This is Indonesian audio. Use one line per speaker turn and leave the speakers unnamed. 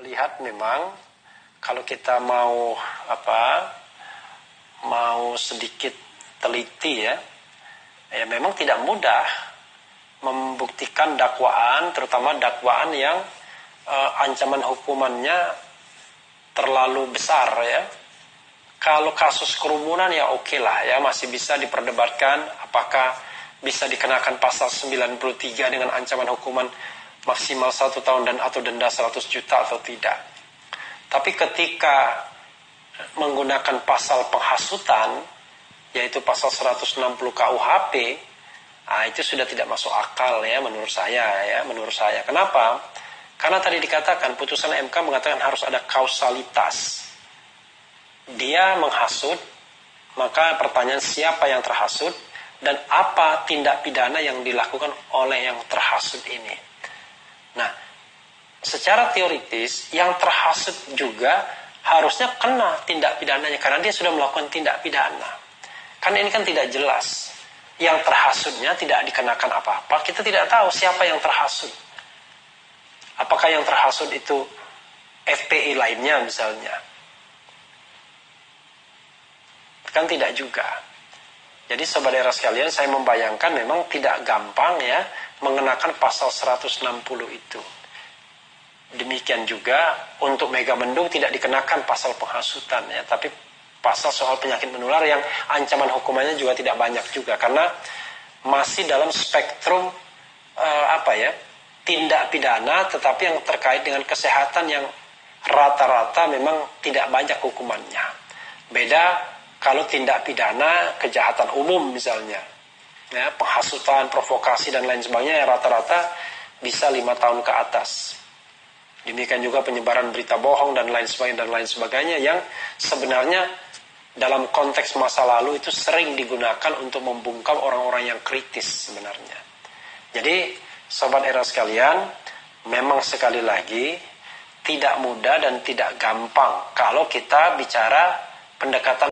lihat memang kalau kita mau sedikit teliti ya memang tidak mudah membuktikan dakwaan, terutama dakwaan yang ancaman hukumannya terlalu besar ya. Kalau kasus kerumunan ya oke lah ya, masih bisa diperdebatkan apakah bisa dikenakan pasal 93 dengan ancaman hukuman maksimal 1 tahun dan atau denda 100 juta atau tidak. Tapi ketika menggunakan pasal penghasutan, yaitu pasal 160 KUHP, itu sudah tidak masuk akal ya menurut saya. Kenapa? Karena tadi dikatakan putusan MK mengatakan harus ada kausalitas. Dia menghasut, maka pertanyaan siapa yang terhasut dan apa tindak pidana yang dilakukan oleh yang terhasut ini. Nah, secara teoritis yang terhasut juga harusnya kena tindak pidananya karena dia sudah melakukan tindak pidana. Karena ini kan tidak jelas. Yang terhasutnya tidak dikenakan apa-apa, kita tidak tahu siapa yang terhasut. Apakah yang terhasut itu FPI lainnya misalnya? Kan tidak juga. Jadi saudara sekalian, saya membayangkan memang tidak gampang ya mengenakan pasal 160 itu. Demikian juga untuk Megamendung tidak dikenakan pasal penghasutan ya, tapi pasal soal penyakit menular yang ancaman hukumannya juga tidak banyak juga karena masih dalam spektrum tindak pidana tetapi yang terkait dengan kesehatan yang rata-rata memang tidak banyak hukumannya. Beda kalau tindak pidana kejahatan umum misalnya, ya, penghasutan, provokasi dan lain sebagainya yang rata-rata bisa 5 tahun ke atas. Demikian juga penyebaran berita bohong dan lain sebagainya yang sebenarnya dalam konteks masa lalu itu sering digunakan untuk membungkam orang-orang yang kritis sebenarnya. Jadi sobat era sekalian, memang sekali lagi tidak mudah dan tidak gampang kalau kita bicara pendekatan